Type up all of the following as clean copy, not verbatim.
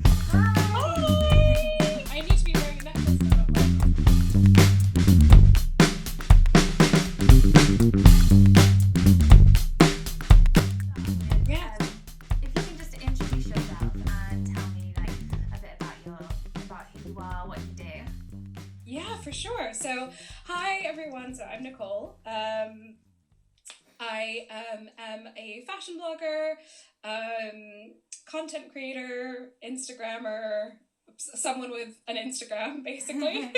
Hi! I need to be wearing a necklace now. Yeah. If you can just introduce yourself and tell me like a bit about who you are, what you do. Yeah, for sure. So, hi everyone. So, I'm Nicole. I am a fashion blogger, content creator, Instagrammer, someone with an Instagram, basically.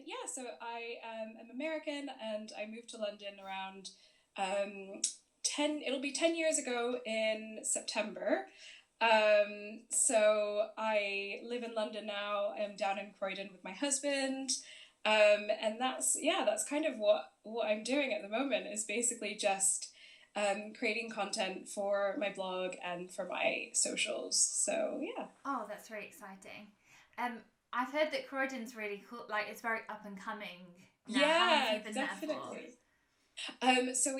Yeah, so I am American and I moved to London around 10 years ago in September. So I live in London now. I'm down in Croydon with my husband. And that's kind of what I'm doing at the moment is basically just creating content for my blog and for my socials. So yeah. Oh, that's very exciting. I've heard that Croydon's really cool. Like it's very up and coming now. How long have Yeah, you been there for? definitely. So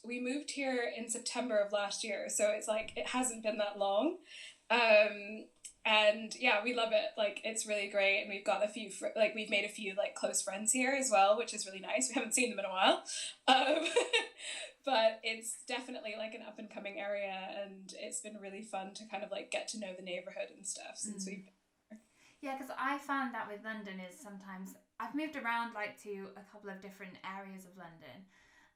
we moved here in September of last year. So it's like, it hasn't been that long. Um, and yeah, we love it. Like, it's really great. And we've got we've made a few like close friends here as well, which is really nice. We haven't seen them in a while. Um, but it's definitely like an up and coming area. And it's been really fun to kind of like get to know the neighborhood and stuff since we've Yeah, because I found that with London is sometimes I've moved around like to a couple of different areas of London,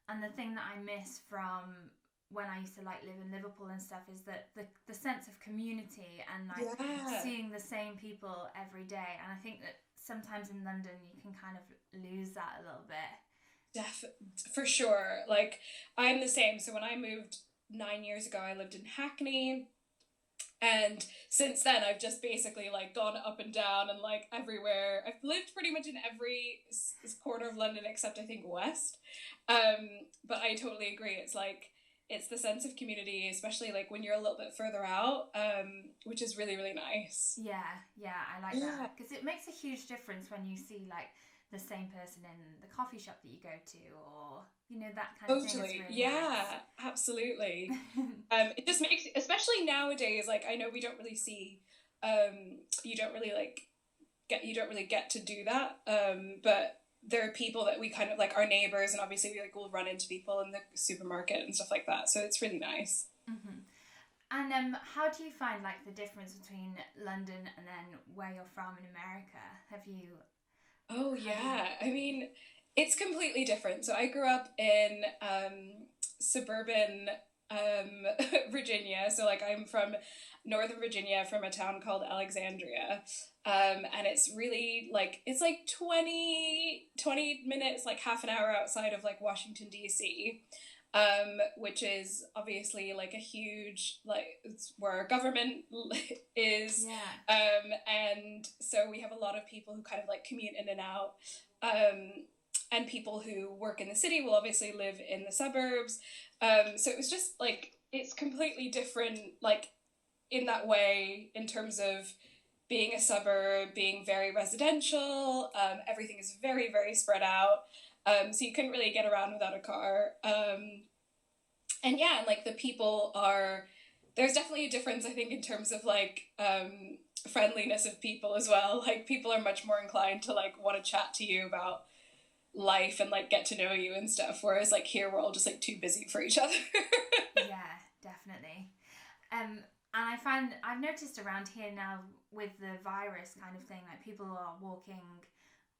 and the thing that I miss from when I used to like live in Liverpool and stuff is that the sense of community and like Yeah. seeing the same people every day. And I think that sometimes in London you can kind of lose that a little bit. For sure. Like, I'm the same. So when I moved 9 years ago, I lived in Hackney. And since then, I've just basically like gone up and down and like everywhere. I've lived pretty much in every corner of London except I think West. But I totally agree. It's like it's the sense of community, especially like when you're a little bit further out, which is really really nice. Yeah, I like that because it makes a huge difference when you see like the same person in the coffee shop that you go to, or that kind of thing. It's Totally. really Yeah, nice. absolutely. It just makes, especially nowadays, like I know we don't really see, you don't really you don't really get to do that. But there are people that we kind of like our neighbors, and obviously we like will run into people in the supermarket and stuff like that. So it's really nice. hmm And how do you find like the difference between London and then where you're from in America? Oh Have you? yeah, I mean, it's completely different. So I grew up in suburban um, Virginia. So like I'm from Northern Virginia, from a town called Alexandria. And it's really like it's like 20 minutes, like half an hour outside of like Washington DC. Which is obviously like a huge like it's where our government is. Yeah. And so we have a lot of people who kind of like commute in and out. Um, and people who work in the city will obviously live in the suburbs. So it was just like it's completely different, like in that way, in terms of being a suburb, being very residential. Everything is very, very spread out. So you couldn't really get around without a car. And yeah, and like the people are, there's definitely a difference, I think, in terms of like friendliness of people as well. Like people are much more inclined to like want to chat to you about life and like get to know you and stuff. Whereas like here we're all just like too busy for each other. Yeah, definitely. And I've noticed around here now with the virus kind of thing, like people are walking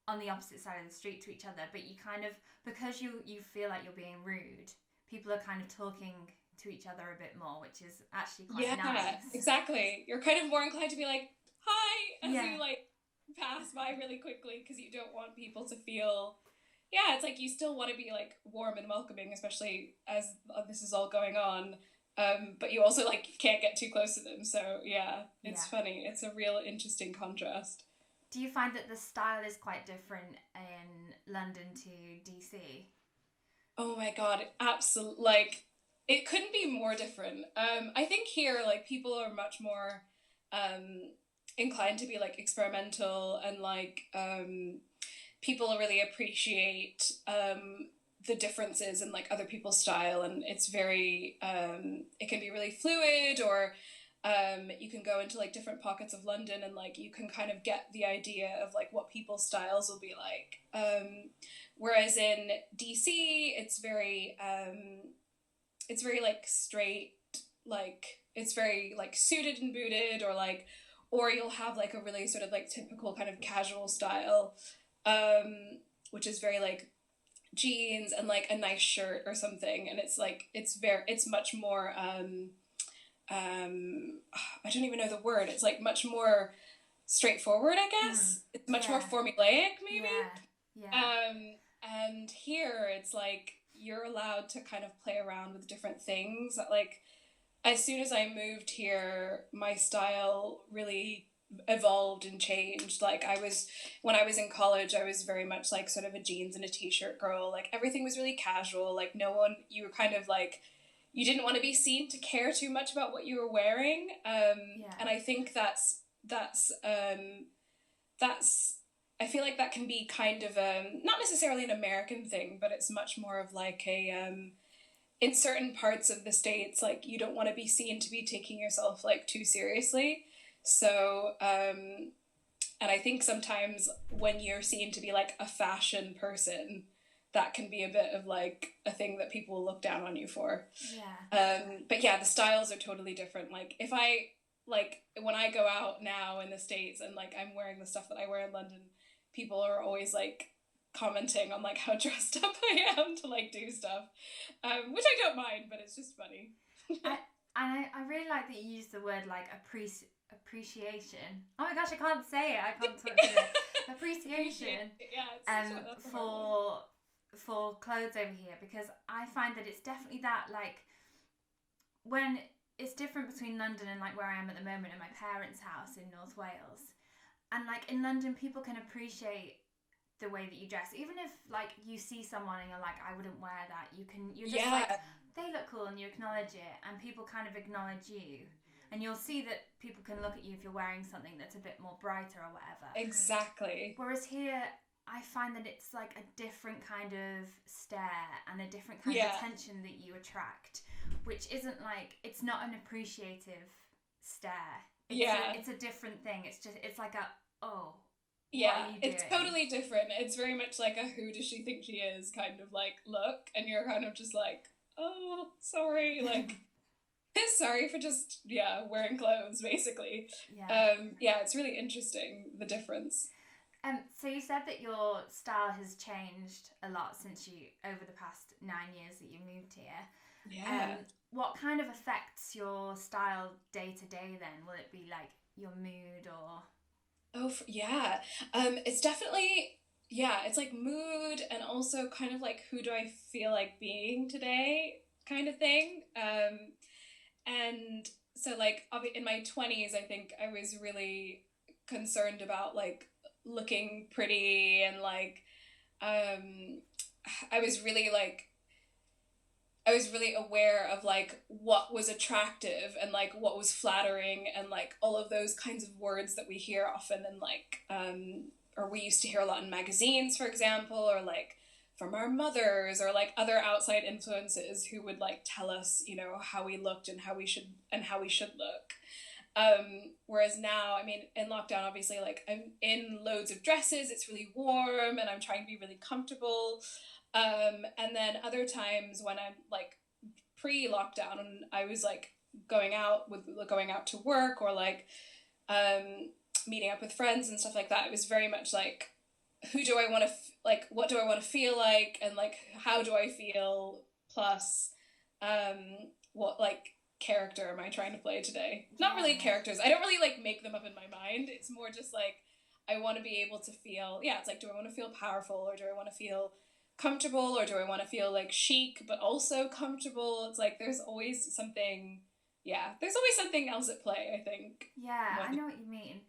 on the opposite side of the street to each other, but you kind of because you feel like you're being rude, people are kind of talking to each other a bit more, which is actually quite Yeah, nice. exactly. You're kind of more inclined to be like, hi, as Yeah, you like pass by really quickly because you don't want people to feel. Yeah, it's like you still want to be like warm and welcoming, especially as this is all going on. But you also like can't get too close to them. So yeah, it's yeah. funny. It's a real interesting contrast. Do you find that the style is quite different in London to DC? Oh my god, absolutely. Like it couldn't be more different. I think here like people are much more um inclined to be like experimental and like people really appreciate the differences in like other people's style, and it's very it can be really fluid, or you can go into like different pockets of London and like you can kind of get the idea of like what people's styles will be like. Whereas in DC, it's very like straight, like it's very like suited and booted, or like, or you'll have like a really sort of like typical kind of casual style, which is very like jeans and like a nice shirt or something, and it's like it's much more I don't even know the word. It's like much more straightforward, I guess. It's much more formulaic, maybe. And here it's like you're allowed to kind of play around with different things. Like as soon as I moved here, my style really evolved and changed. Like when I was in college, I was very much like sort of a jeans and a t-shirt girl. Like everything was really casual. Like you were kind of like, you didn't want to be seen to care too much about what you were wearing. And I think that's I feel like that can be kind of not necessarily an American thing, but it's much more of like a in certain parts of the States, like you don't want to be seen to be taking yourself like too seriously. So and I think sometimes when you're seen to be like a fashion person, that can be a bit of like a thing that people look down on you for. But yeah, the styles are totally different. Like if I like when I go out now in the States and like I'm wearing the stuff that I wear in London, people are always like commenting on like how dressed up I am to like do stuff, which I don't mind, but it's just funny. I really like that you use the word like appreciation. Oh my gosh, I can't say it. I can't talk to it. Appreciation. For clothes over here, because I find that it's definitely that like when it's different between London and like where I am at the moment in my parents' house in North Wales, and like in London people can appreciate the way that you dress, even if like you see someone and you're like, I wouldn't wear that, you're just like, they look cool, and you acknowledge it, and people kind of acknowledge you, and you'll see that people can look at you if you're wearing something that's a bit more brighter or whatever. Exactly. Whereas here I find that it's like a different kind of stare and a different kind of attention that you attract, which isn't like, it's not an appreciative stare. It's a different thing. It's like a, oh, yeah, it's totally different. It's very much like a who does she think she is kind of like look, and you're kind of just like, oh, sorry, like sorry for just wearing clothes basically. It's really interesting, the difference. So you said that your style has changed a lot since over the past 9 years that you moved here. What kind of affects your style day to day then? Will it be like your mood or? It's definitely, it's like mood, and also kind of like who do I feel like being today kind of thing. And so like in my 20s, I think I was really concerned about like looking pretty, and like I was really aware of like what was attractive and like what was flattering, and like all of those kinds of words that we hear often, and like or we used to hear a lot in magazines, for example, or like from our mothers, or like other outside influences who would like tell us, you know, how we looked and how we should look. Whereas now, I mean, in lockdown, obviously, like I'm in loads of dresses, it's really warm, and I'm trying to be really comfortable. And then other times when I'm like pre-lockdown, and I was like going out to work, or like meeting up with friends and stuff like that, it was very much like, who do I want to like, what do I want to feel like, and like how do I feel, plus what like character am I trying to play today? Not really characters. I don't really like make them up in my mind. It's more just like I want to be able to feel, it's like, do I want to feel powerful, or do I want to feel comfortable, or do I want to feel like chic but also comfortable? It's like there's always something else at play, I think. I know what you mean.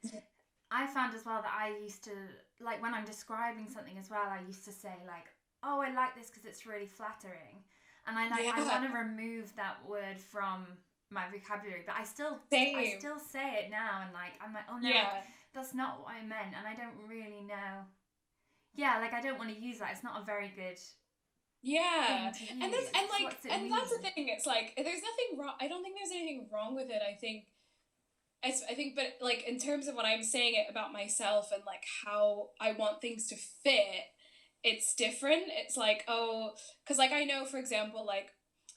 I found as well that I used to, like when I'm describing something as well, I used to say like, oh, I like this because it's really flattering. And I want to remove that word from my vocabulary, but I still say it now, and like I'm like, oh no, that's not what I meant, and I don't really know. Like I don't want to use that. It's not a very good Yeah. thing to And use. What's it and that's the mean? thing. It's like there's nothing wrong. I don't think there's anything wrong with it. I think, but like in terms of when I'm saying it about myself and like how I want things to fit, it's different. It's like, oh, because like I know, for example, like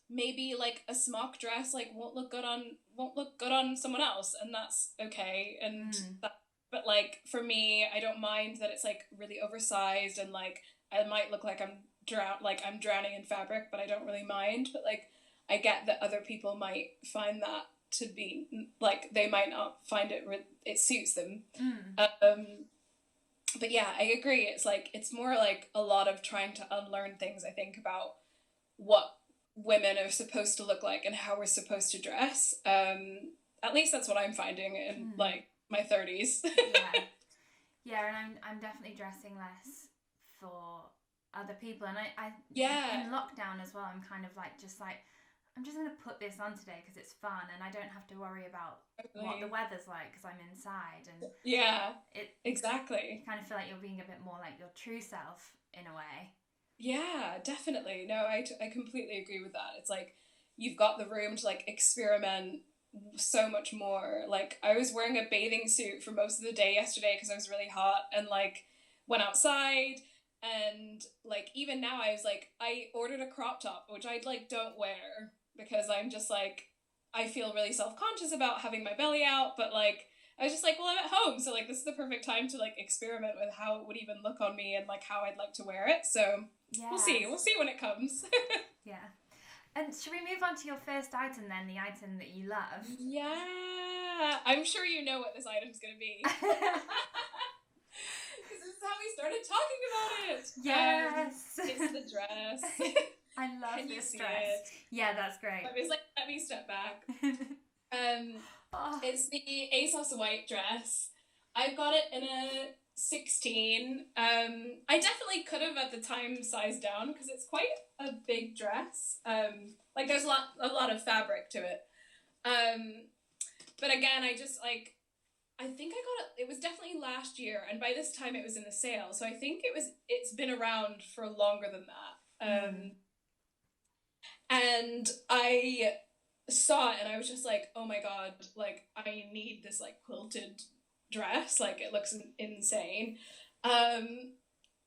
maybe like a smock dress like won't look good on someone else, and that's okay. And Mm. that, but like for me, I don't mind that it's like really oversized and like I might look like I'm drowning in fabric, but I don't really mind. But like I get that other people might find that to be like they might not find it suits them. Mm. Um, but yeah, I agree. It's like it's more like a lot of trying to unlearn things. I think about what women are supposed to look like and how we're supposed to dress. At least that's what I'm finding in Mm. like my 30s. Yeah. Yeah, and I'm definitely dressing less for other people, and I Yeah, in lockdown as well. I'm kind of like just like I'm just gonna put this on today because it's fun, and I don't have to worry about what the totally. weather's like because I'm inside, and Yeah, you exactly. kind of feel like you're being a bit more like your true self in a way. Yeah, definitely. No, I completely agree with that. It's like you've got the room to like experiment so much more. Like I was wearing a bathing suit for most of the day yesterday because I was really hot and like went outside and like even now I was like I ordered a crop top which I like don't wear because I'm just like I feel really self-conscious about having my belly out, but like I was just like, well, I'm at home, so like this is the perfect time to like experiment with how it would even look on me and like how I'd like to wear it. So we'll see. Yes. We'll see when it comes. Yeah. And should we move on to your first item then, the item that you love? Yeah, I'm sure you know what this item's gonna be because this is how we started talking about it. Yes. It's the dress. I love Can you this see dress. it? Yeah, that's great. I was like, let me step back. Um, Oh, it's the ASOS white dress. I got it in a 16. I definitely could have at the time sized down because it's quite a big dress. Like there's a lot of fabric to it. Um, but again, I just like I think I got it. It was definitely last year, and by this time it was in the sale. So I think it's been around for longer than that. mm, And I saw it and I was just like, oh my god, like I need this like quilted dress. Like it looks insane. Um,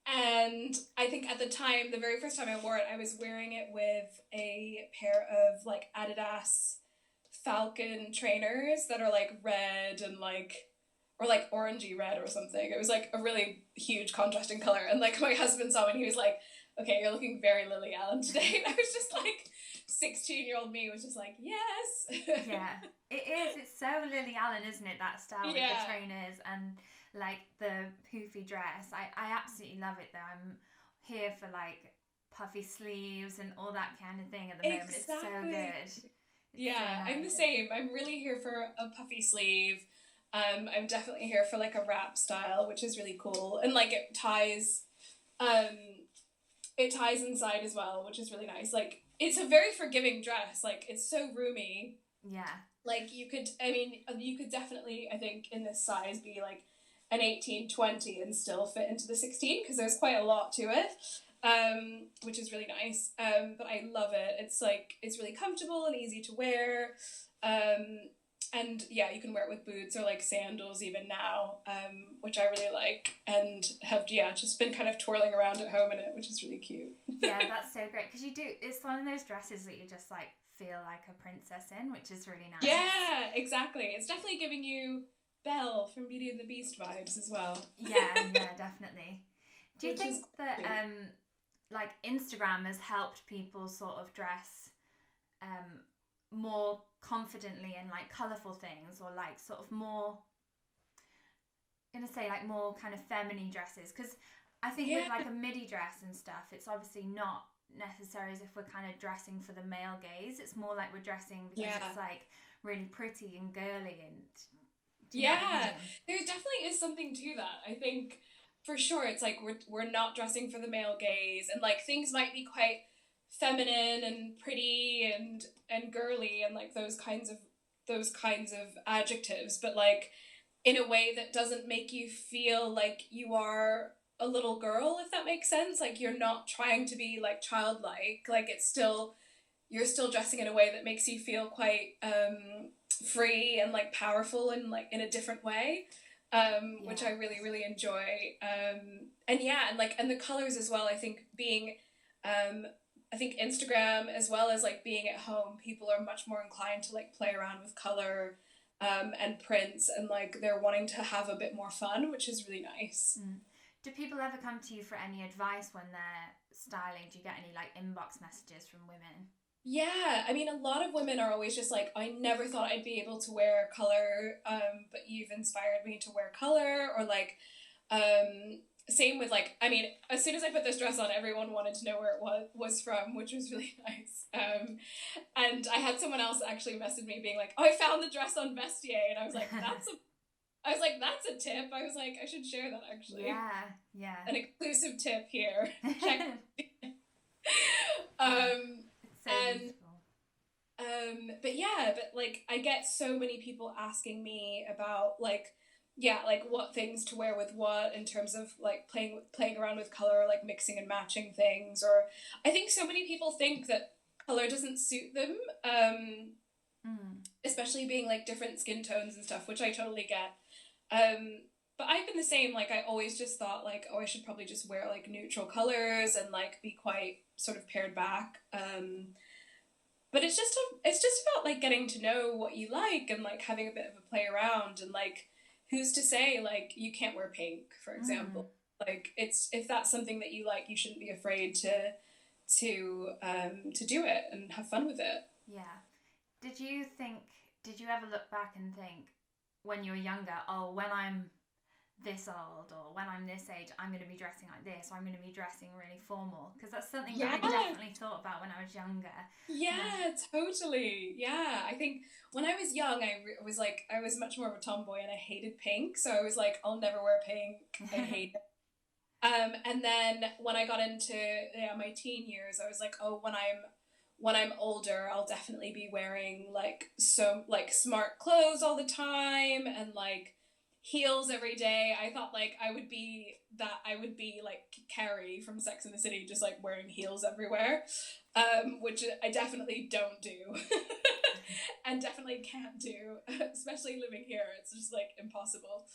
and I think at the time, the very first time I wore it, I was wearing it with a pair of like Adidas Falcon trainers that are like red and like or like orangey red or something. It was like a really huge contrasting color. And like my husband saw me and he was like, okay, you're looking very Lily Allen today. And I was just like, 16-year-old me was just like, yes. yeah. It is. It's so Lily Allen, isn't it? That style with Yeah, the trainers and like the poofy dress. I absolutely love it though. I'm here for like puffy sleeves and all that kind of thing at the moment. It's so exactly. good. It's so Yeah, I'm the nice. same. I'm really here for a puffy sleeve. I'm definitely here for like a wrap style, which is really cool. And like um, it ties inside as well, which is really nice. Like it's a very forgiving dress. Like it's so roomy. Yeah. Like you could definitely, I think, in this size be like an 18, 20 and still fit into the 16 because there's quite a lot to it, which is really nice. But I love it. It's like, it's really comfortable and easy to wear. And yeah, you can wear it with boots or like sandals even now, which I really like. And have, yeah, just been kind of twirling around at home in it, which is really cute. Yeah, that's so great because you do. It's one of those dresses that you just like feel like a princess in, which is really nice. Yeah, exactly. It's definitely giving you Belle from Beauty and the Beast vibes as well. Yeah, yeah, definitely. Do you Which is think that great. like Instagram has helped people sort of dress um more confidently in like colourful things or like sort of more gonna say like more kind of feminine dresses? Because I think with Yeah, like a midi dress and stuff, it's obviously not necessary as if we're kind of dressing for the male gaze. It's more like we're dressing because yeah, it's like really pretty and girly and do you know what I yeah. mean? There definitely is something to that. I think for sure it's like we're not dressing for the male gaze, and like things might be quite feminine and pretty and girly and like those kinds of adjectives, but like in a way that doesn't make you feel like you are a little girl, if that makes sense. Like you're not trying to be like childlike. Like it's still, you're still dressing in a way that makes you feel quite free and like powerful and like in a different way, which I really, really enjoy. And yeah, and like, and the colors as well, I think being, I think Instagram as well as like being at home, people are much more inclined to like play around with color and prints, and like they're wanting to have a bit more fun, which is really nice. Do people ever come to you for any advice when they're styling? Do you get any like inbox messages from women? Yeah, I mean, a lot of women are always just like, I never thought I'd be able to wear color, but you've inspired me to wear color, or like, same with like, I mean, as soon as I put this dress on, everyone wanted to know where it was from, which was really nice. And I had someone else actually message me being like, oh, I found the dress on Vestiaire, and I was like, that's a tip. I was like, I should share that actually. Yeah. An exclusive tip here. Check. It's so and useful. but like I get so many people asking me about like, yeah, like what things to wear with what in terms of like playing around with color, like mixing and matching things. Or I think so many people think that color doesn't suit them, especially being like different skin tones and stuff, which I totally get. But I've been the same. Like I always just thought like, oh, I should probably just wear like neutral colors and like be quite sort of pared back. But it's just about like getting to know what you like and like having a bit of a play around, and like who's to say like you can't wear pink, for example. Like it's, if that's something that you like, you shouldn't be afraid to do it and have fun with it. Yeah. Did you ever look back and think when you were younger, oh, when I'm this old or when I'm this age, I'm going to be dressing like this, or I'm going to be dressing really formal? Because that's something that I definitely thought about when I was younger. Yeah, totally. Yeah, I think when I was young, was like, I was much more of a tomboy and I hated pink. So I was like, I'll never wear pink. I hate it. And then when I got into my teen years, I was like, oh, when I'm older, I'll definitely be wearing like so like smart clothes all the time and like heels every day. I thought like I would be like Carrie from Sex and the City, just like wearing heels everywhere, which I definitely don't do and definitely can't do, especially living here. It's just like impossible.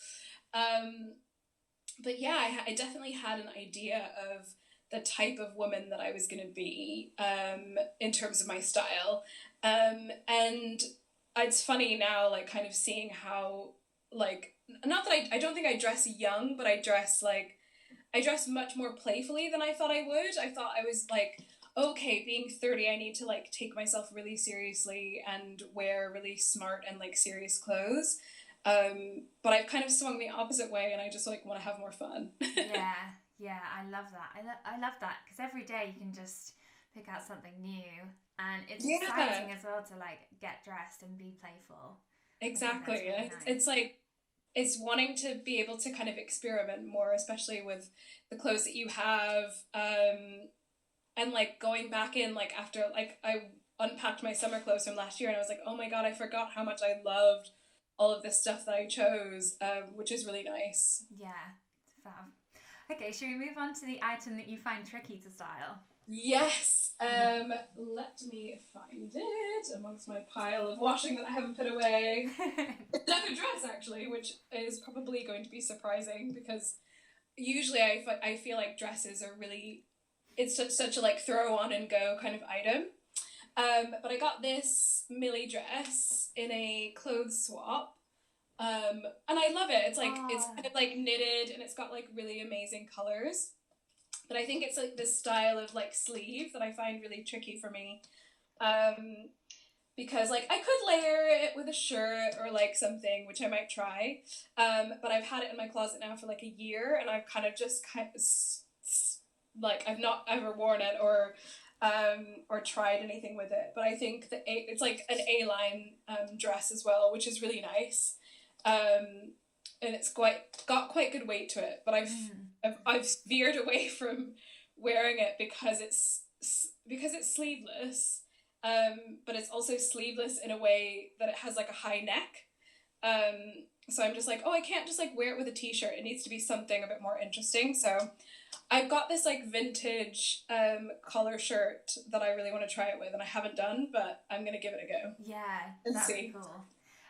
But yeah, I definitely had an idea of the type of woman that I was going to be, in terms of my style. And it's funny now, like kind of seeing how, like, not that I don't think I dress young, but I dress much more playfully than I thought I would. I thought I was like, okay, being 30, I need to like take myself really seriously and wear really smart and like serious clothes. But I've kind of swung the opposite way, and I just like want to have more fun. Yeah, I love that. I love that because every day you can just pick out something new, and it's exciting as well to like get dressed and be playful. Exactly. Really nice. It's like, it's wanting to be able to kind of experiment more, especially with the clothes that you have, and like going back in like after like I unpacked my summer clothes from last year, and I was like, oh my god, I forgot how much I loved all of this stuff that I chose, which is really nice. Yeah, fab. Okay, should we move on to the item that you find tricky to style? Yes. Let me find it amongst my pile of washing that I haven't put away. It's another dress, actually, which is probably going to be surprising because usually I feel like dresses are really, it's such a like throw on and go kind of item. But I got this Millie dress in a clothes swap. And I love it. It's like, it's kind of like knitted and it's got like really amazing colors. But I think it's like this style of like sleeve that I find really tricky for me. Because like I could layer it with a shirt or like something, which I might try. But I've had it in my closet now for like a year, and I've kind of just like I've not ever worn it or tried anything with it. But I think it's like an A-line dress as well, which is really nice. And it's got quite good weight to it, but I've veered away from wearing it because it's sleeveless, but it's also sleeveless in a way that it has like a high neck, So I'm just like, oh, I can't just like wear it with a t-shirt. It needs to be something a bit more interesting. So I've got this like vintage collar shirt that I really want to try it with, and I haven't done, but I'm gonna give it a go Yeah, and that'd be see. cool.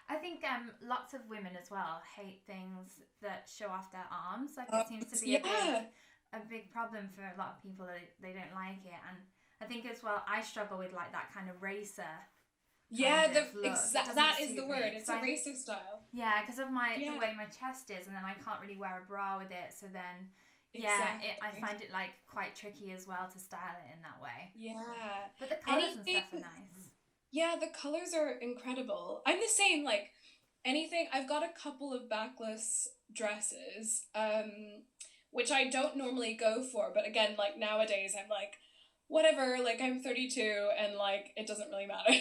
I think lots of women as well hate things that show off their arms. Like it seems to be Yeah, a big problem for a lot of people that they don't like it. And I think as well, I struggle with like that kind of racer kind yeah. The of look. It exact doesn't that is the suit word. me It's because a I racer style. yeah, because of my the Yeah, way my chest is, and then I can't really wear a bra with it. So then yeah, I exactly. find it like quite tricky as well to style it in that way. Yeah. But the colors and Anything. stuff are nice. Yeah, the colors are incredible. I'm the same. Like anything. I've got a couple of backless dresses, which I don't normally go for. But again, like nowadays, I'm like, whatever. Like I'm 32, and like it doesn't really matter.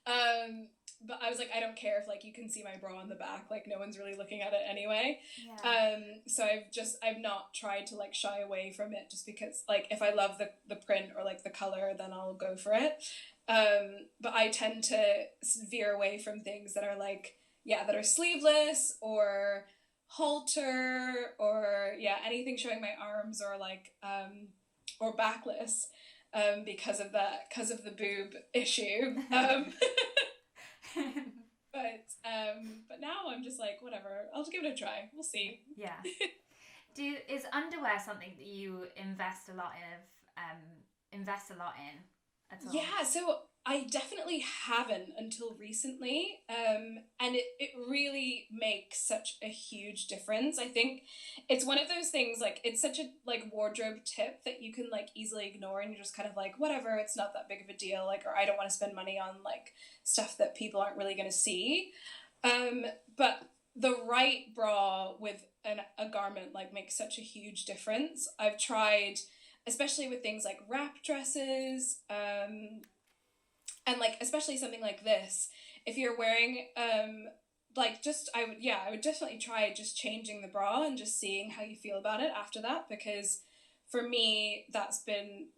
um, but I was like, I don't care if like you can see my bra on the back. Like no one's really looking at it anyway. Yeah. So I've not tried to like shy away from it just because like if I love the print or like the color, then I'll go for it. But I tend to veer away from things that are like, yeah, that are sleeveless or halter or yeah, anything showing my arms or backless, because of the boob issue. But now I'm just like, whatever, I'll just give it a try. We'll see. Yeah. Is underwear something that you invest a lot in at all? Yeah, so I definitely haven't until recently. And it really makes such a huge difference. I think it's one of those things like it's such a like wardrobe tip that you can like easily ignore and you're just kind of like, whatever, it's not that big of a deal, like or I don't want to spend money on like stuff that people aren't really gonna see. Um, but the right bra with a garment like makes such a huge difference. I've tried especially with things like wrap dresses, and like especially something like this, if you're wearing like just I would definitely try just changing the bra and just seeing how you feel about it after that, because for me that's been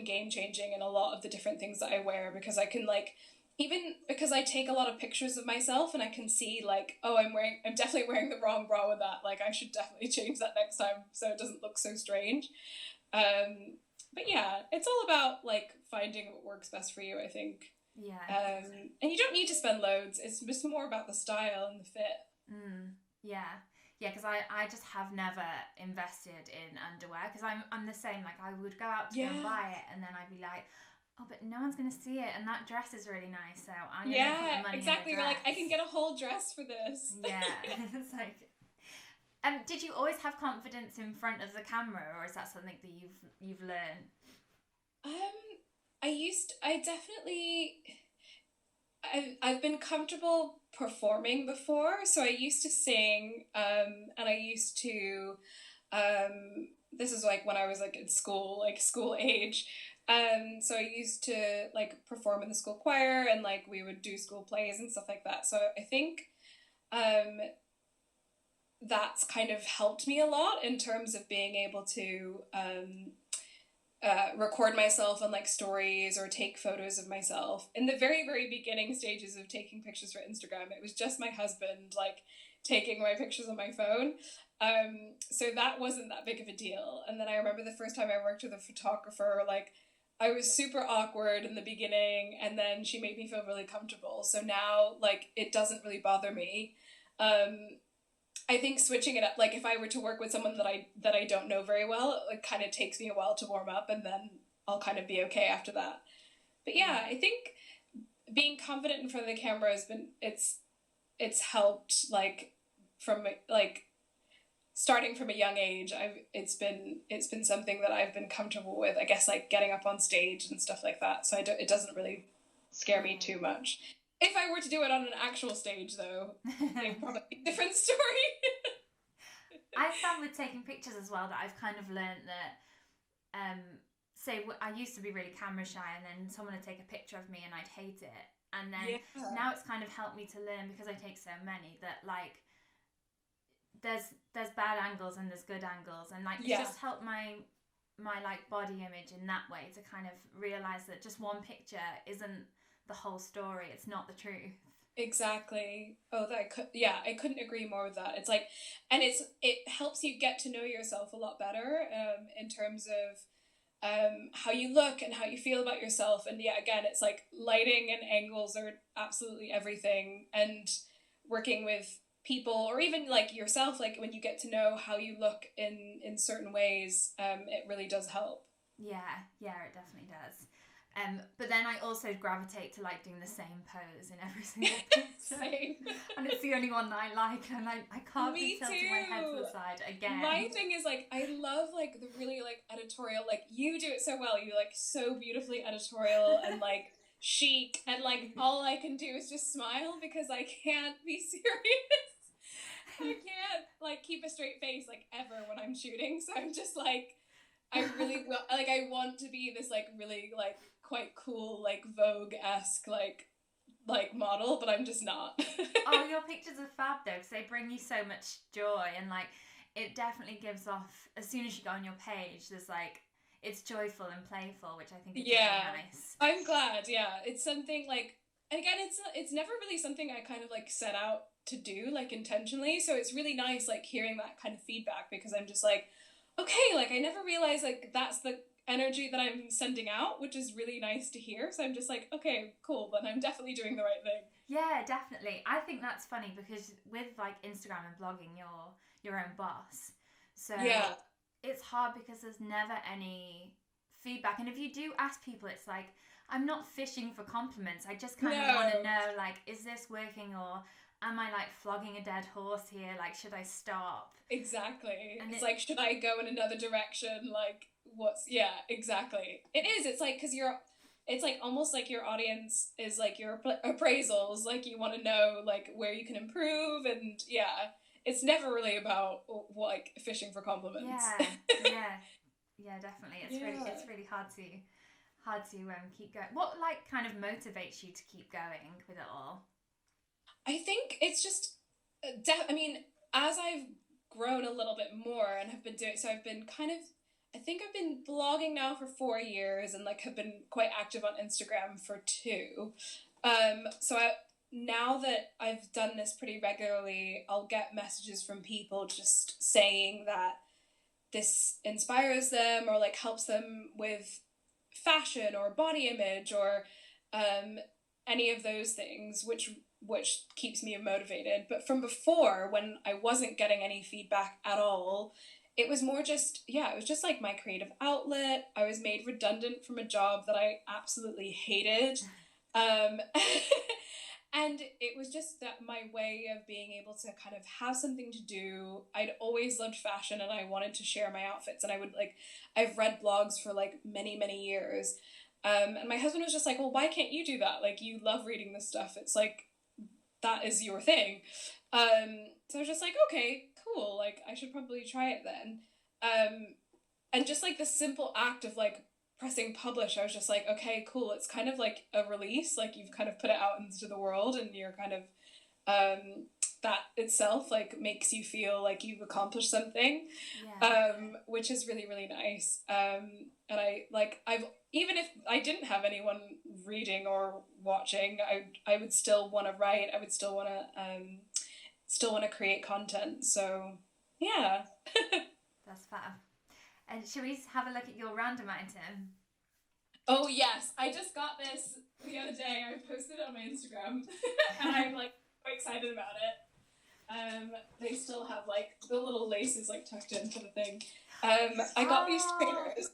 game changing in a lot of the different things that I wear, because I can like, even because I take a lot of pictures of myself and I can see like, oh, I'm definitely wearing the wrong bra with that, like I should definitely change that next time so it doesn't look so strange. But yeah, it's all about like finding what works best for you, I think. Yeah. And you don't need to spend loads. It's just more about the style and the fit. Yeah. Yeah, because I just have never invested in underwear because I'm the same. Like I would go out to go and Yeah. buy it and then I'd be like, oh, but no one's gonna see it and that dress is really nice, so I'm gonna put Yeah, the money in the exactly. You're like, I can dress. get a whole dress for this. Yeah, it's like. Did you always have confidence in front of the camera, or is that something that you've learned? Um, I definitely, I've been comfortable performing before, so I used to sing, and I used to, this is like when I was like in school, like school age. So I used to like perform in the school choir, and like we would do school plays and stuff like that. So I think, um, that's kind of helped me a lot in terms of being able to record myself on like stories or take photos of myself. In the very, very beginning stages of taking pictures for Instagram, it was just my husband like taking my pictures on my phone. So that wasn't that big of a deal. And then I remember the first time I worked with a photographer, like I was super awkward in the beginning, and then she made me feel really comfortable. So now, like, it doesn't really bother me. Um, I think switching it up, like if I were to work with someone that I don't know very well, it kind of takes me a while to warm up, and then I'll kind of be okay after that. But yeah, Yeah. I think being confident in front of the camera has been it's helped like from like starting from a young age. It's been something that I've been comfortable with. I guess like getting up on stage and stuff like that. So it doesn't really scare me Right. too much. If I were to do it on an actual stage, though, it would probably be a different story. I found with taking pictures as well that I've kind of learned that, say, I used to be really camera shy, and then someone would take a picture of me and I'd hate it. And then Yeah. now it's kind of helped me to learn because I take so many that like there's bad angles and there's good angles, and like it's Yeah. just helped my like body image in that way to kind of realize that just one picture isn't the whole story. It's not the truth. Exactly. Oh, I couldn't agree more with that. It's like, and it helps you get to know yourself a lot better, in terms of how you look and how you feel about yourself. And yeah, again, it's like lighting and angles are absolutely everything. And working with people, or even like yourself, like when you get to know how you look in certain ways, it really does help. Yeah, it definitely does. But then I also gravitate to like doing the same pose in every single picture, Same. and it's the only one that I like, and I can't be Me tilting my head to too. the side My again. thing is like I love like the really like editorial, like you do it so well. You like so beautifully editorial and like chic, and like all I can do is just smile because I can't be serious. I can't like keep a straight face like ever when I'm shooting. So I'm just like I really like I want to be this like really like quite cool like Vogue-esque like model, but I'm just not. Oh, your pictures are fab though, because they bring you so much joy, and like it definitely gives off as soon as you go on your page. There's like it's joyful and playful, which I think is really Yeah, nice. I'm glad. Yeah, it's something like, and again, it's never really something I kind of like set out to do like intentionally. So it's really nice like hearing that kind of feedback, because I'm just like, okay, like I never realized like that's the energy that I'm sending out, which is really nice to hear. So I'm just like, okay, cool, then I'm definitely doing the right thing. Yeah, definitely. I think that's funny because with like Instagram and blogging, you're your own boss. So Yeah. it's hard because there's never any feedback. And if you do ask people, it's like, I'm not fishing for compliments. I just kind of want to No. know, like, is this working, or am I like flogging a dead horse here? Like, should I stop? Exactly. And It's it, like, should I go in another direction? Like, yeah, exactly. It is. It's like, it's like almost like your audience is like your appraisals. Like, you want to know, like, where you can improve. And yeah, it's never really about like fishing for compliments. yeah, yeah, yeah, definitely. Yeah. It's really hard to keep going. What like kind of motivates you to keep going with it all? I think it's just, I mean, as I've grown a little bit more and have been doing, so I've been kind of, I think I've been blogging now for 4 years and like have been quite active on Instagram for two. So now that I've done this pretty regularly, I'll get messages from people just saying that this inspires them or like helps them with fashion or body image or um, any of those things, which keeps me motivated. But from before, when I wasn't getting any feedback at all, it was more just, yeah, it was just like my creative outlet. I was made redundant from a job that I absolutely hated. Um, and it was just that my way of being able to kind of have something to do. I'd always loved fashion and I wanted to share my outfits. And I would like, I've read blogs for like many, many years. And my husband was just like, well, why can't you do that? Like, you love reading this stuff. It's like, that is your thing. So I was just like, okay, cool. Like, I should probably try it then. Um, and just like the simple act of like pressing publish, I was just like, okay, cool. It's kind of like a release. Like, you've kind of put it out into the world and you're kind of, that itself like makes you feel like you've accomplished something, Yeah. which is really, really nice. And I've, even if I didn't have anyone reading or watching, I would still want to write. I would still want to create content. So yeah. That's fab. And should we have a look at your random item? Oh yes, I just got this the other day. I posted it on my Instagram, and I'm like quite excited about it. They still have like the little laces like tucked into the thing. I got these Oh. trainers.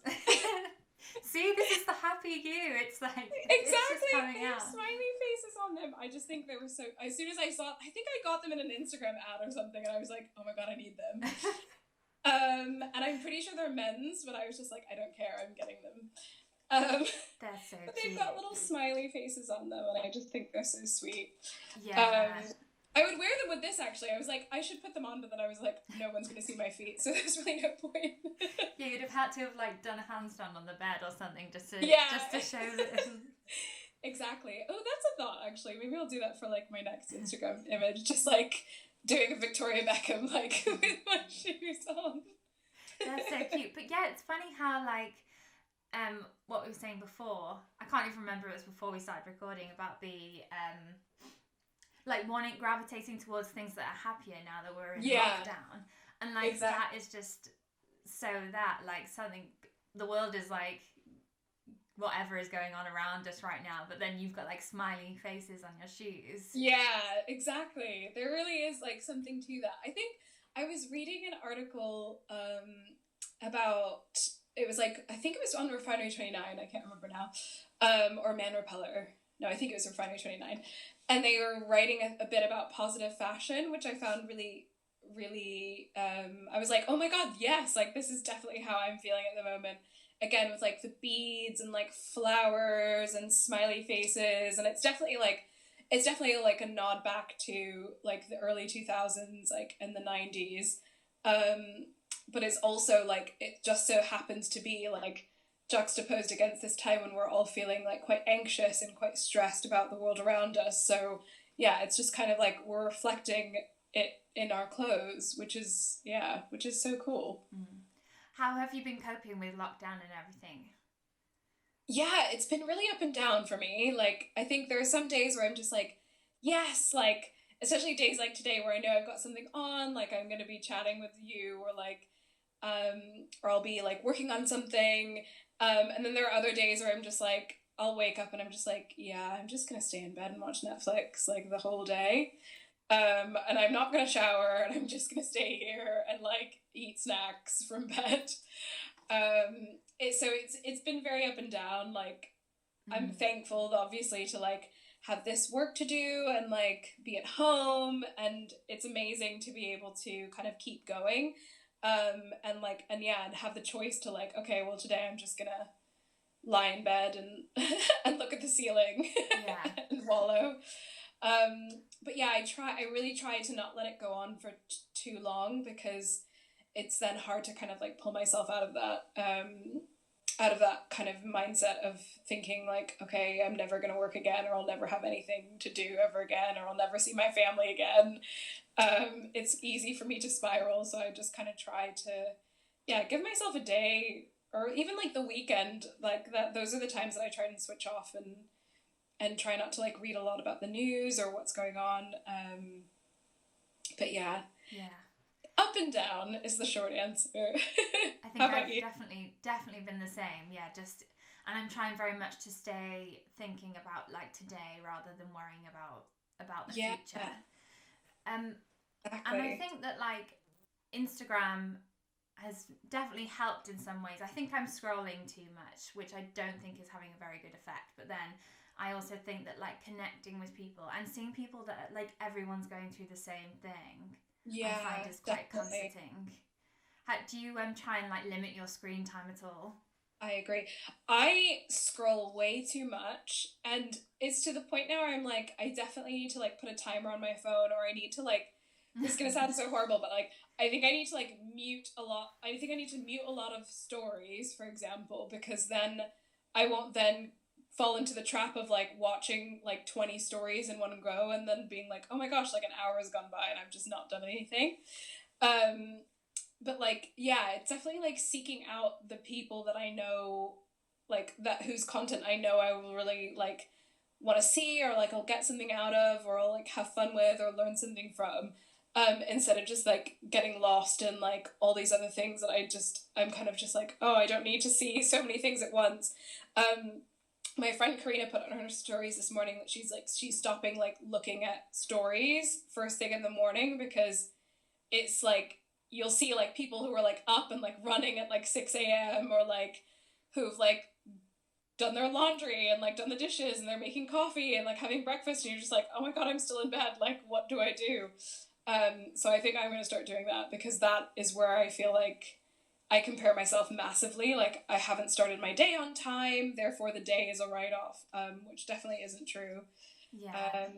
See, this is the happy you. It's like it's just Exactly. coming They have out. smiley faces on them. I just think they were so. As soon as I saw, I think I got them in an Instagram ad or something, and I was like, oh my god, I need them. And I'm pretty sure they're men's, but I was just like, I don't care. I'm getting them. Um, They're so but they've cute. got little smiley faces on them, and I just think they're so sweet. Yeah. I would wear them with this actually. I was like, I should put them on, but then I was like, no one's gonna see my feet, so there's really no point. Yeah, you'd have had to have like done a handstand on the bed or something just to Yeah. just to show that. Exactly. Oh, that's a thought actually. Maybe I'll do that for like my next Instagram image, just like doing a Victoria Beckham like with my shoes on. They're so cute. But yeah, it's funny how like what we were saying before. I can't even remember, it was before we started recording about the like gravitating towards things that are happier now that we're in Yeah, lockdown. And like exactly. that is just so that like something, the world is like whatever is going on around us right now, but then you've got like smiley faces on your shoes. Yeah, exactly. There really is like something to that. I think I was reading an article about, it was like, I think it was on Refinery 29, I can't remember now, or Man Repeller. No, I think it was Refinery 29. And they were writing a bit about positive fashion, which I found really, really, I was like, oh my God, yes, like this is definitely how I'm feeling at the moment. Again, with like the beads and like flowers and smiley faces. And it's definitely like a nod back to like the early 2000s, like in the 90s. But it's also like, it just so happens to be like juxtaposed against this time when we're all feeling like quite anxious and quite stressed about the world around us. So yeah, it's just kind of like we're reflecting it in our clothes, which is so cool. How have you been coping with lockdown and everything? Yeah, it's been really up and down for me. Like, I think there are some days where I'm just like, yes, like, especially days like today where I know I've got something on, like I'm gonna be chatting with you, or like, or I'll be like working on something. And then there are other days where I'm just like, I'll wake up and I'm just like, yeah, I'm just gonna stay in bed and watch Netflix like the whole day. And I'm not gonna shower and I'm just gonna stay here and like eat snacks from bed. It's been very up and down. Like I'm thankful, obviously, to like have this work to do and like be at home, and it's amazing to be able to kind of keep going. And have the choice to like, okay, well today I'm just gonna lie in bed and and look at the ceiling Yeah. and wallow. But yeah, I really try to not let it go on for too long, because it's then hard to kind of like pull myself out of that kind of mindset of thinking like, okay, I'm never going to work again, or I'll never have anything to do ever again, or I'll never see my family again. It's easy for me to spiral, so I just kind of try to, yeah, give myself a day, or even like the weekend, like that. Those are the times that I try and switch off and try not to like read a lot about the news or what's going on. But yeah. Up and down is the short answer. I think I've definitely been the same. Yeah, and I'm trying very much to stay thinking about like today rather than worrying about the future. Exactly. And I think that like Instagram has definitely helped in some ways. I think I'm scrolling too much, which I don't think is having a very good effect. But then I also think that like connecting with people and seeing people that like everyone's going through the same thing, I find is quite comforting. Do you try and like limit your screen time at all? I agree. I scroll way too much, and it's to the point now where I'm like, I definitely need to like put a timer on my phone, or I need to like, this is gonna sound so horrible, but like I think I need to like mute a lot. I think I need to mute a lot of stories, for example, because then I won't then fall into the trap of like watching like 20 stories in one go and then being like, oh my gosh, like an hour has gone by and I've just not done anything. But like, yeah, it's definitely like seeking out the people that I know, like that whose content I know I will really like want to see, or like I'll get something out of, or I'll like have fun with, or learn something from. Instead of just like getting lost in like all these other things that I'm kind of just like, oh, I don't need to see so many things at once. My friend Karina put on her stories this morning that she's stopping like looking at stories first thing in the morning, because it's like you'll see like people who are like up and like running at like 6 a.m. or like who've like done their laundry and like done the dishes and they're making coffee and like having breakfast, and you're just like, oh my God, I'm still in bed, like what do I do? So I think I'm going to start doing that, because that is where I feel like I compare myself massively. Like I haven't started my day on time, therefore the day is a write-off, which definitely isn't true. Yeah.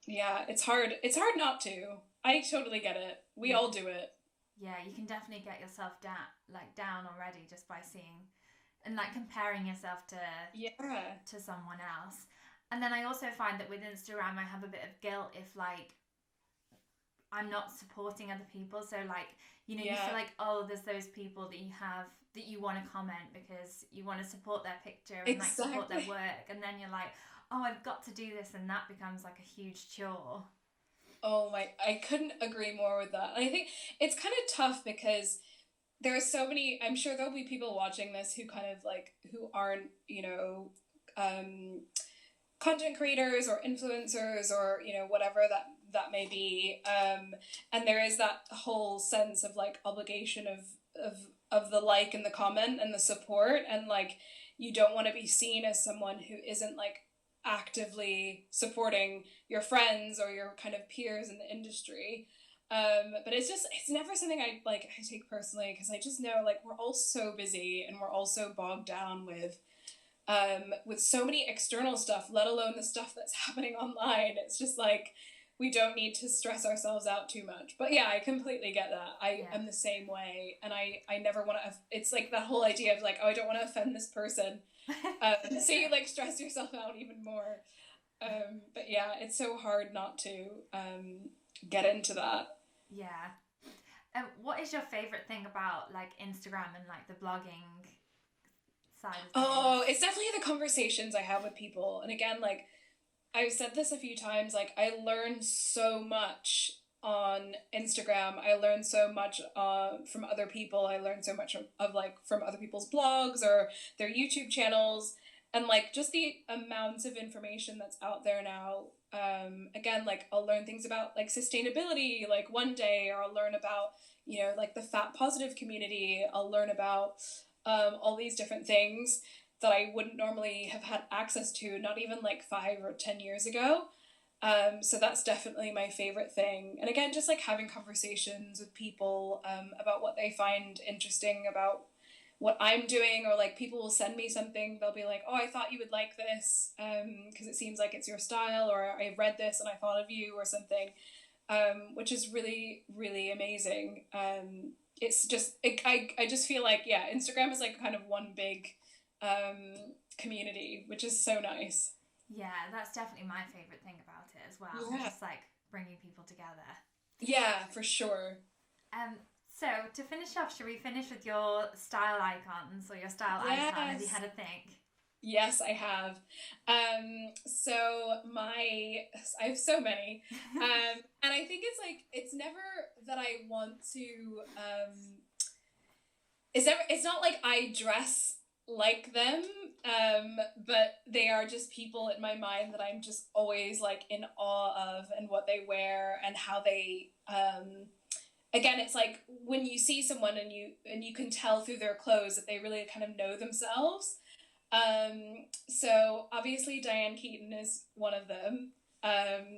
Yeah, it's hard not to. I totally get it. We all do it. Yeah, you can definitely get yourself down already just by seeing and like comparing yourself to someone else. And then I also find that with Instagram I have a bit of guilt if like I'm not supporting other people. So like, you know, you feel like, oh, there's those people that you want to comment because you want to support their picture and like support their work, and then you're like, oh, I've got to do this, and that becomes like a huge chore. Oh my, I couldn't agree more with that. And I think it's kind of tough because there are so many, I'm sure there'll be people watching this who kind of like, who aren't, um, content creators or influencers or, whatever that may be. And there is that whole sense of like obligation of the like and the comment and the support. And like, you don't want to be seen as someone who isn't like actively supporting your friends or your kind of peers in the industry. But it's never something I take personally, because I just know like we're all so busy and we're all so bogged down with so many external stuff, let alone the stuff that's happening online. It's just like we don't need to stress ourselves out too much. But yeah, I completely get that. I am the same way, and I never want to. It's like that whole idea of like, oh, I don't want to offend this person. So you like stress yourself out even more. But yeah, it's so hard not to get into that. Yeah. What is your favorite thing about like Instagram and like the blogging side of things? Oh, it's definitely the conversations I have with people. And again, like I've said this a few times, like I learn so much on Instagram. I learn so much from other people. I learn so much of like from other people's blogs or their YouTube channels, and like just the amounts of information that's out there now. Again, like I'll learn things about like sustainability like one day, or I'll learn about, like the fat positive community. I'll learn about all these different things that I wouldn't normally have had access to, not even like 5 or 10 years ago. So that's definitely my favorite thing. And again, just like having conversations with people about what they find interesting about what I'm doing, or like people will send me something, they'll be like, oh, I thought you would like this because it seems like it's your style, or I read this and I thought of you, or something, which is really, really amazing. It's just, I just feel like, yeah, Instagram is like kind of one big community, which is so nice. Yeah, that's definitely my favorite thing about it as well. Yeah. Just like bringing people together. Yeah, for sure. So to finish off, should we finish with your style icons, or your style icon? Have you had a think? Yes, I have. So I have so many. And I think it's like, it's never that I want to, it's not like I dress like them, but they are just people in my mind that I'm just always like in awe of, and what they wear and how they, again, it's like when you see someone and you can tell through their clothes that they really kind of know themselves. So obviously Diane Keaton is one of them.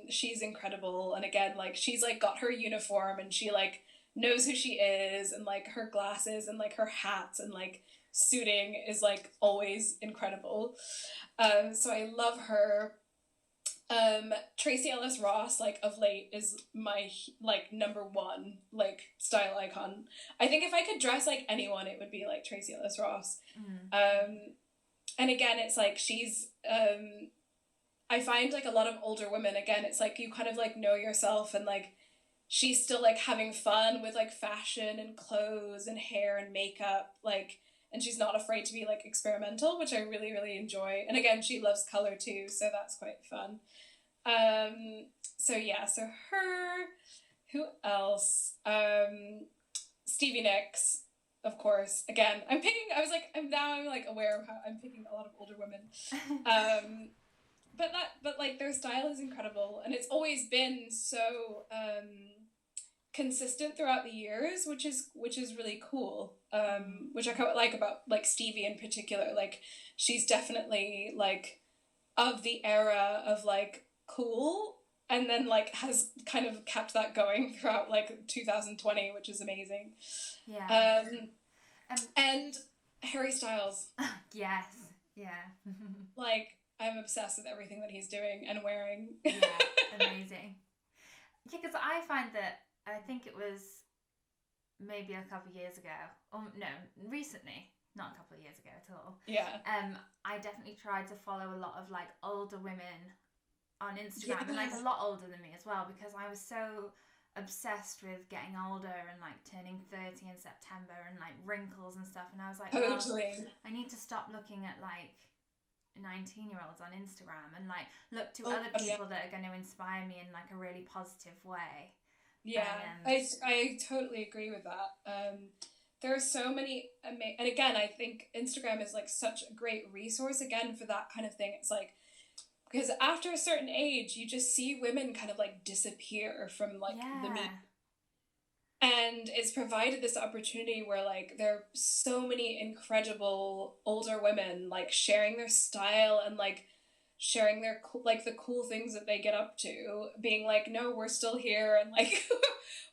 She's incredible. And again, like she's like got her uniform, and she like knows who she is, and like her glasses and like her hats and like suiting is like always incredible. So I love her. Tracy Ellis Ross, like of late, is my like number one like style icon. I think if I could dress like anyone, it would be like Tracy Ellis Ross. And again, it's like she's I find like a lot of older women, again, it's like you kind of like know yourself, and like she's still like having fun with like fashion and clothes and hair and makeup, like, and she's not afraid to be like experimental, which I really, really enjoy. And again, she loves color too, so that's quite fun. So yeah, so her, who else? Stevie Nicks, of course. Again, I'm like aware of how I'm picking a lot of older women. But like their style is incredible, and it's always been so consistent throughout the years, which is really cool. Which I quite like about like Stevie in particular. Like she's definitely like of the era of like cool, and then like has kind of kept that going throughout like 2020, which is amazing. Yeah. And Harry Styles. Yes. Yeah. Like I'm obsessed with everything that he's doing and wearing. Yeah, amazing. Yeah, because I find that, I think it was maybe a couple of years ago, or no, recently, not a couple of years ago at all. Yeah. I definitely tried to follow a lot of like older women on Instagram, Yes. and like a lot older than me as well, because I was so obsessed with getting older and like turning 30 in September and like wrinkles and stuff, and I was like, Totally. well, I need to stop looking at like 19-year-olds on Instagram and like look to other people that are going to inspire me in like a really positive way. I totally agree with that. There are so many and again, I think Instagram is like such a great resource again for that kind of thing. It's like, because after a certain age you just see women kind of like disappear from like the media. And it's provided this opportunity where like there are so many incredible older women like sharing their style and like sharing their like the cool things that they get up to, being like, no, we're still here, and like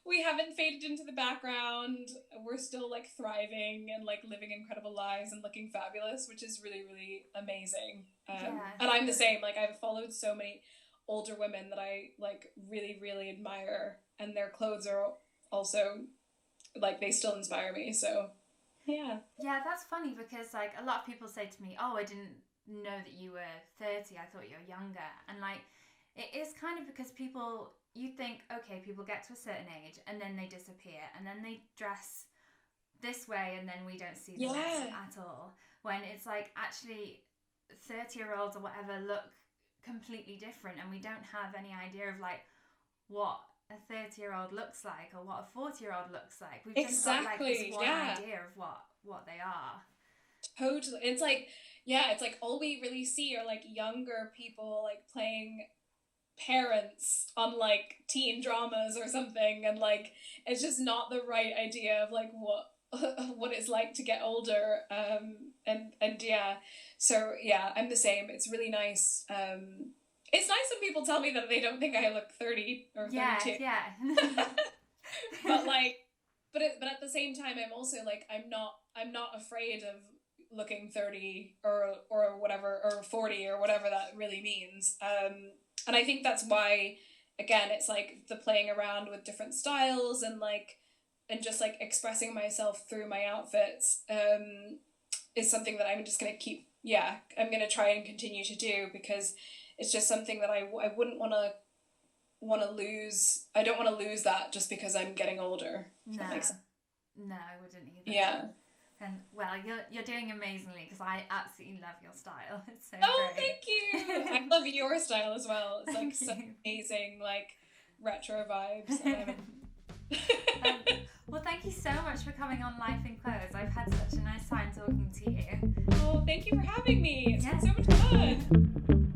we haven't faded into the background, we're still like thriving and like living incredible lives and looking fabulous, which is really, really amazing. And I'm the same. Like I've followed so many older women that I like really, really admire, and their clothes are also like they still inspire me. So yeah, that's funny because like a lot of people say to me, oh, I didn't know that you were 30, I thought you were younger. And like it is kind of because you think, okay, people get to a certain age and then they disappear and then they dress this way and then we don't see them at all, when it's like actually 30-year-olds or whatever look completely different, and we don't have any idea of like what a 30-year-old looks like or what a 40-year-old looks like. We've just got like this one idea of what they are. Totally. It's like, it's like all we really see are like younger people like playing parents on like teen dramas or something, and like it's just not the right idea of like what it's like to get older. And so I'm the same. It's really nice. It's nice when people tell me that they don't think I look 30 or 32. but at the same time, I'm also like, I'm not afraid of looking 30 or whatever, or 40 or whatever that really means. And I think that's why, again, it's like the playing around with different styles and just like expressing myself through my outfits is something that I'm just going to keep, I'm going to try and continue to do, because it's just something that I wouldn't want to lose. I don't want to lose that just because I'm getting older. No, I wouldn't either. Yeah. And well, you're doing amazingly, because I absolutely love your style. It's so great. Thank you. I love your style as well. It's like some amazing like retro vibes. Well, thank you so much for coming on Life in Clothes. I've had such a nice time talking to you. Oh, thank you for having me. It's been so much fun.